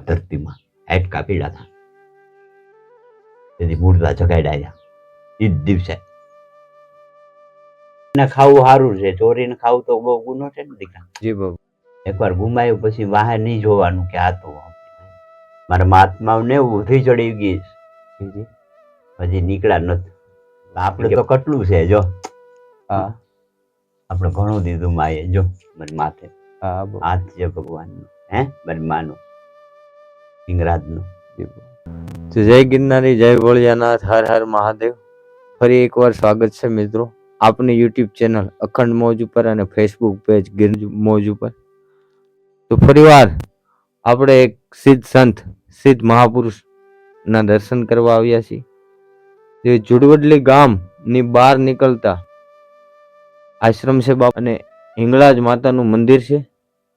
ધરતીમાં હાડકા પીડા હતા. તેથી મૂળતા જગાડ્યા એ જ દિવસે. ખાવું સારું છે, ચોરીને ખાવું તો બહુ ગુનો છે ને દીકરા. જી બાબુ. એકવાર ગુમાયું પછી વાહે નહીં જોવાનું કે આ તો મારા મહાત્માઓને ઊંધી ચડી ગઈ હજી નીકળ્યા નથી. આપણે તો કેટલું છે જો. હા, આપણે ઘણું દીધું માએ જો મારી માથે. હા બાબુ. હાથ છે ભગવાનનો, મારી માનો હિંગરાજનો. તો જય ગિરનારી, જય ભોળિયાનાથ, હર હર મહાદેવ. ફરી એકવાર સ્વાગત છે મિત્રો આપની યુટ્યુબ ચેનલ અખંડ મોજ ઉપર અને ફેસબુક પેજ ગિર મોજ ઉપર. તો ફરીવાર આપણે એક સિદ્ધ સંત, સિદ્ધ મહાપુરુષ ના દર્શન કરવા આવ્યા છીએ. જે જુડવડલી ગામ ની બહાર નીકળતા આશ્રમ છે બાપ, અને હિંગળાજ માતાનું મંદિર છે.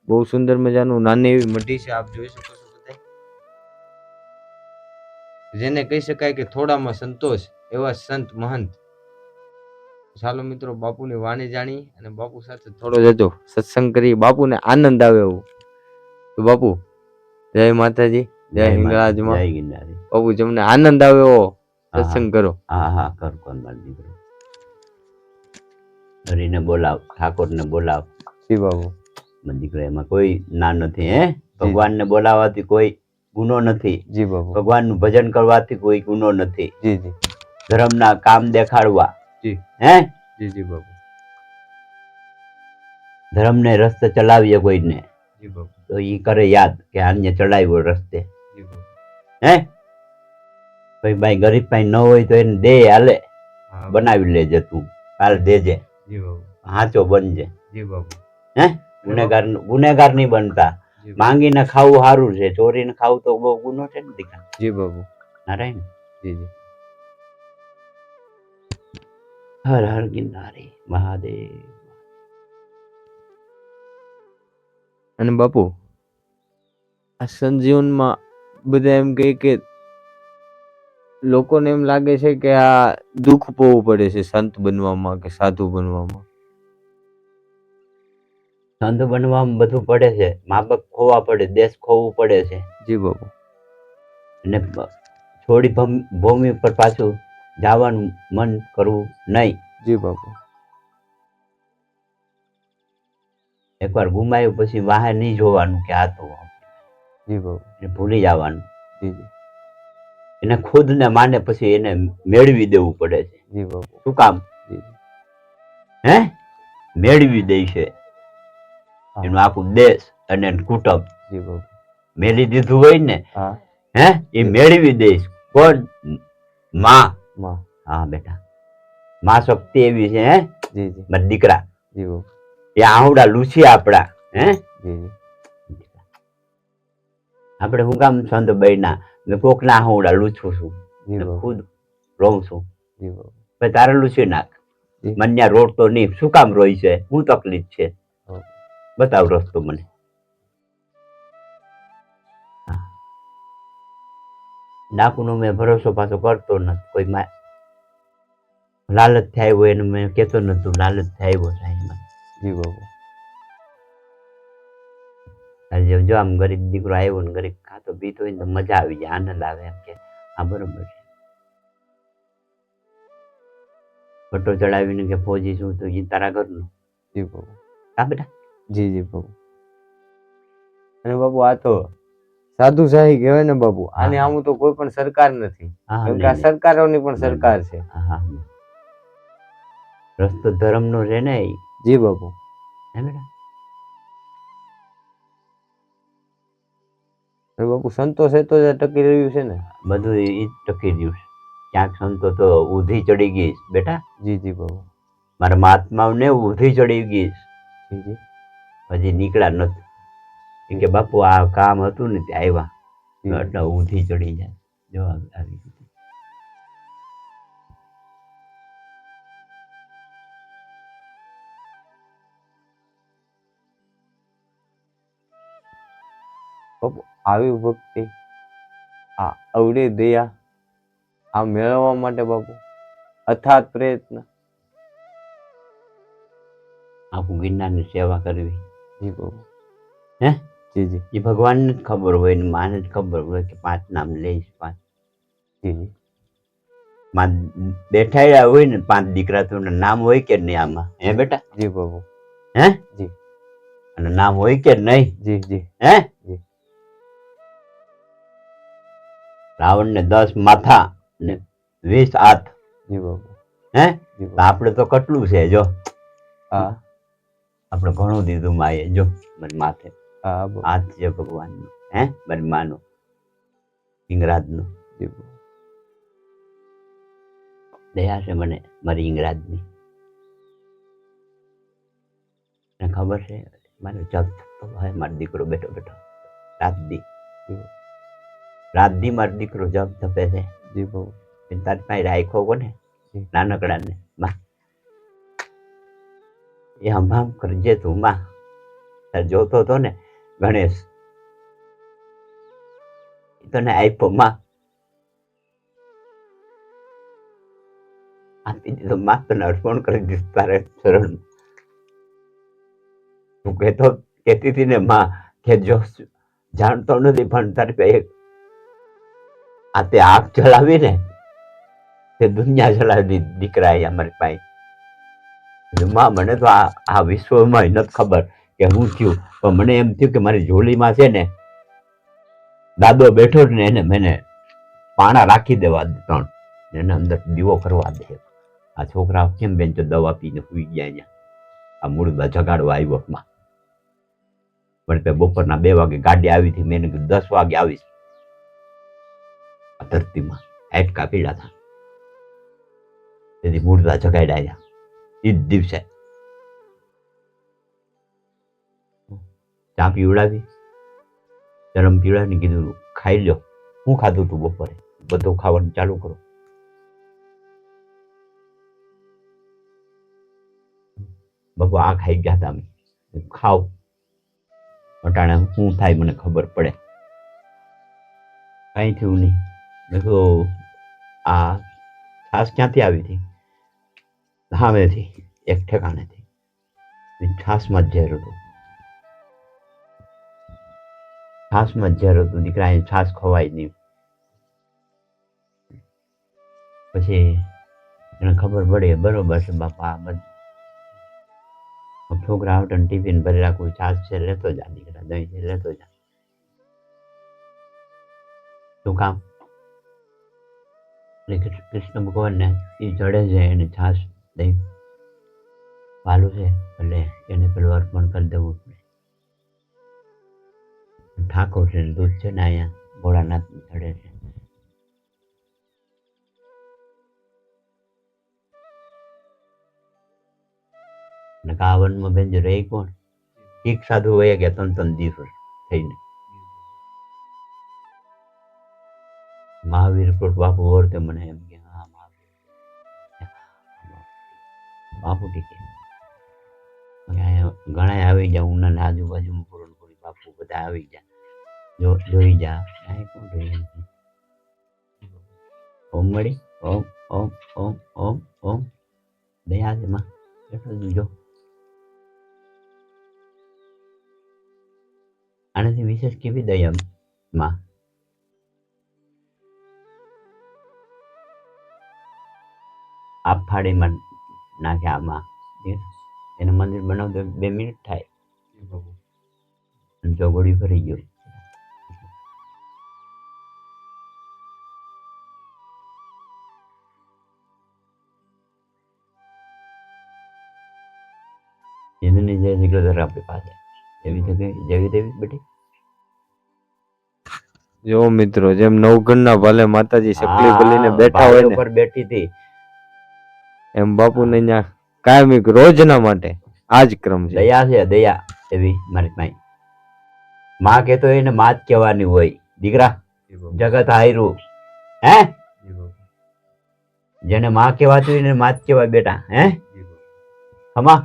બહુ સુંદર મજાનું, નાની એવી મઢી છે, આપ જોઈ શકો છો બધા. જેને કહી શકાય કે થોડામાં સંતોષ એવા સંત મહંત. ચાલો મિત્રો બાપુની વાણી જાણી અને બાપુ સાથે થોડો જજો સત્સંગ કરી, બાપુને આનંદ આવે એવું. તો બાપુ જય માતાજી, જય હિંગળાજમાં. જય ગિરનારી. બાપુ તમને આનંદ આવે એવો સત્સંગ કરો. હા હા, કર કોણ માર દીકરો. હરિને બોલાવ, ઠાકોરને બોલાવ. જી બાબુ. માર દીકરો એમાં કોઈ ના નથી. ભગવાનને બોલાવવાથી કોઈ ગુનો નથી. જી બાબુ. ભગવાનનું ભજન કરવાથી કોઈ ગુનો નથી. જી જી. ધર્મના કામ દેખાડવા. જી. જી જી બાબુ. ધર્મને રસ્તે ચલાવીએ કોઈને જી બાબુ. તો ઈ કરે યાદ કે આને ચડાવ્યો રસ્તે. જી બાબુ. ભાઈ ભાઈ ગરીબ ભાઈ ન હોય તો એને દે હાલે, બનાવી લેજે તું, કાલ દેજે. જી બાબુ. હાચો બનજે. જી બાબુ. ગુનેગાર નહીં બનતા. માંગીને ખાવું સારું છે, ચોરીને ખાવું તો બહુ ગુનો છે ને દીકરા. જી બાબુ. નારાયણ. જી જી. હર હર ગિરનારી મહાદેવ. અને બાપુ આ સંજીવનમાં બધા એમ કહે કે લોકોને એમ લાગે છે કે આ દુઃખ પોવું પડે છે સંત બનવામાં કે સાધુ બનવામાં. સંત બનવામાં બધું પડે છે, મા બાપ ખોવા પડે, દેશ ખોવું પડે છે. જી બાબુ. અને થોડી ભૂમિ પર પાછું જવાનું મન કરવું નહીં. જી બાબુ. એકવાર ગુમાયું પછી વાહે નહીં જોવાનું કે આ તો. જી બાબુ. ભૂલી જવાનું. જી જી. એને ખુદ ને માને પછી એને મેળવી દેવું પડે છે. જી બાબુ. શું કામ? મેળવી દે છે એનું આખું દેશ અને કુટુંબ. જી બાબુ. મેળી દીધું હોય ને એ મેળવી દઈશ. કોણ? માં. હા બેટા, માં શક્તિ એવી છે. જી જી. મારા દીકરા. જી બાબુ. એ આહુડા લૂછી આપડા. આપણે હું કામ સંત બન્યા? કોક ના આહુડા લૂછું છું, ખુદ રોઉં છું. તારે લૂછી નાખ. મન્યા રોડ તો નહીં, શું કામ રોઈ છે? શું તકલીફ છે? બતાવ રસ્તો મને. ડાકુનો મેં ભરોસો પાછો કરતો નથી. કોઈ લાલચ થાય હોય એને મેં કેતો નતું, લાલચ થાય હોય સાહેબ. જી બાબુ. જો આમ ગરીબ દીકરો આવ્યો ને ગરીબ ખાતો પીતો હોય ને તો મજા આવી જાય, આનંદ આવે એમ કે આ બરોબર છે. ફોટો ચડાવીને કે ફોજી છું તો એ તારા ઘરનું. જી બાબુ. હા બેટા. જી જી બાબુ. અને બાબુ આ તો સાધુ શાહી કહેવાય ને બાબુ. આને આમ તો કોઈ પણ સરકાર નથી, સરકારોની પણ સરકાર છે. રસ્તો ધર્મનો છે ને. જી બાબુ. હે બેટા. બાપુ સંતોષ એ તો ટકી રહ્યું છે ને, બધું એ જ ટકી રહ્યું છે. ક્યાંક સંતો તો ઊંધી ચડી ગઈ બેટા. જી જી બાબુ. મારા મહાત્માઓને ઊંધી ચડી ગઈ હજી નીકળ્યા નથી. કે બાપુ આ કામ હતું ને ત્યાં આવ્યા એટલે ઊંધી ચડી જાય. જવાબ આવી ગયો. બાપુ આવી ભક્તિ, આ અવળી દયા, આ મેળવવા માટે બાપુ અથાગ પ્રયત્ન. આખું ગિરનારની સેવા કરવી. જી બાપુ. જી જી એ ભગવાનને જ ખબર હોય ને માને જ ખબર હોય કે 5 નામ લઈશ 5. જી જી માં બેઠા હોય ને 5 દીકરા તો નામ હોય કે નહીં આમાં? હે બેટા? જી બાપુ હે? જી અને નામ હોય કે નહીં? જી જી હે? જી રાવણ ને 10 માથા ને 20 હાથ. જી બાપુ હે? જી તો આપણે તો કેટલું છે જો, હા આપણે ઘણું દીધું માએ જો મારી માથે. હા બાપુ હાથ છે ભગવાનનો, હે મારી માનો, ઇંગરાજનો. જી બાપુ દયા છે મને મારી ઇંગરાજની. તને ખબર છે મારો જપ થતો હોય મારો દીકરો બેઠો બેઠો રાત દી મારો દીકરો જપ થપે છે. જી બાપુ તારી પાસે રાખ્યો કોને નાનકડાને? માં એ હમ કરજે તું માં. તાર જોતો હતો ને ગણેશ, તને આપ્યો માં, આપી દીધો માં, તને અર્પણ કરી દીધું તારે શરણ. તું કહેતી હતી ને માં કે જો જાણતો નથી પણ તારી પાસે આ તે આગ જલાવી ને તે દુનિયા જલાવી દીધી દીકરા અમારી પાસે. માં મને તો આ વિશ્વમાં નથી ખબર કે હું થયું, પણ મને એમ થયું કે મારી ઝોલીમાં છે ને દાદો બેઠો જ ને એને મને પાણા રાખી દેવા દે 3, એને અંદર દીવો કરવા દે. આ છોકરા કેમ બેન તો દવા પીને સુઈ ગયા અહીંયા? આ મૂળમાં જગાડવા આવ્યો માં. પણ બપોરના 2 વાગે ગાડી આવી હતી, મેં કીધું 10 વાગે આવીશ. આ ધરતીમાં હાડકા પીડા હતા તેથી મૂળતા જગાડ્યા એ જ દિવસે. ચા પીવડાવી, ગરમ પીવડાવીને કીધું ખાઈ લો. હું ખાધું તું બપોરે? બધું ખાવાનું ચાલુ કરો. બાપુ આ ખાઈ ગયા હતા અમે. ખાવ અટાણે શું થાય મને ખબર પડે. કઈ થયું નહીં. મેં કીધું આ છાસ ક્યાંથી આવી હતી? સામેથી એક ઠેકાણેથી. છાસમાં જ ઝેર હતું, છાસમાં જ ઝેર હતું. દીકરા એ છાસ ખવાય નહીં. પછી એને ખબર પડી બરોબર છે બાપા, આ બધું છોકરા આવટે ટિફિન ભરી રાખવું, છાસ છે લેતો જા દીકરા, દહીં છે લેતો જા. શું કામ? કૃષ્ણ ભગવાન ને એ ચડે છે એને છાસ દહીં વાલું છે એટલે એને પેલું અર્પણ કરી દેવું. ઠાકોર છે દૂધ છે ને અહીંયા ભોળાનાથ ચડે છે. ને કાવનમાં બેન જો રહી કોણ? એક સાધુ વયા ગયા 3 દિવસ થઈને. મહાવીર બાપુ વર્તે મને એમ કે હા મહાવીર બાપુ ટીકે ઘણા આવી જા ઉના આજુબાજુમાં પૂરણપુરી બાપુ બધા આવી જા જોઈ જા. કોણ જોઈ? ઓમ મળી ઓમ ઓમ ઓમ ઓમ ઓમ દયા છે માં બેઠો જો. આનાથી વિશેષ કેવી દયા માં? આપ ફાડીમાં નાખે આમાં એને મંદિર બનાવતો 2 મિનિટ થાય. ચોગડી ભરી ગયો. જેની જે જગ્યા આપણી પાસે એવી જગ્યાએ જેવી તેવી બેટી. જો મિત્રો જેમ નવગણના ભાલે માતાજી સકલી ભલીને બેઠા હોય ને ઉપર બેઠી હતી એમ બાપુને ત્યાં કાયમી રોજના માટે આ જ ક્રમ છે. દયા છે દયા એવી મારી પાસે. માં કેતો એને માં જ કહેવાની હોય દીકરા. જગત હાયરું હે જેને માં કહેવાતું એને માં જ કહેવાય બેટા. હે હમા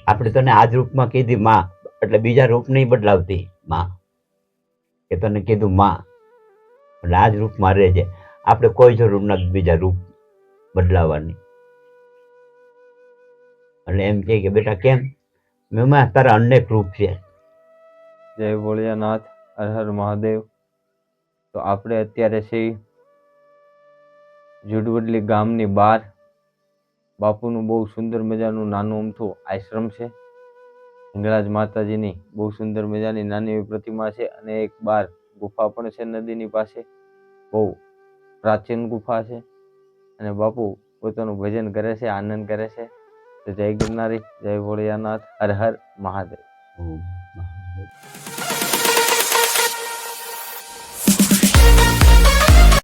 આપણે તને આજ રૂપમાં કીધી માં એટલે બીજા રૂપ નહીં બદલાવતી માં કે તને કીધું માં એટલે આજ રૂપમાં રહે છે. આપણે કોઈ જરૂર નથી બીજા રૂપ બદલાવાની. એટલે એમ કે બેટા કેમ? મેં તારા અનેક રૂપ છે જય ભોળિયાનાથ, હર હર મહાદેવ. તો આપણે અત્યારે છીએ જુડવડલી ગામની બહાર. બાપુનું બહુ સુંદર મજાનું નાનું અમથું આશ્રમ છે. હિંગળાજ માતાજીની બહુ સુંદર મજાની નાની એવી પ્રતિમા છે અને એક બાર ગુફા પણ છે નદીની પાસે. બહુ પ્રાચીન ગુફા છે અને બાપુ પોતાનું ભજન કરે છે, આનંદ કરે છે. તો જય ગિરનારી, જય ભોળિયાનાથ, હર હર મહાદેવ. ઓમ મહાદેવ.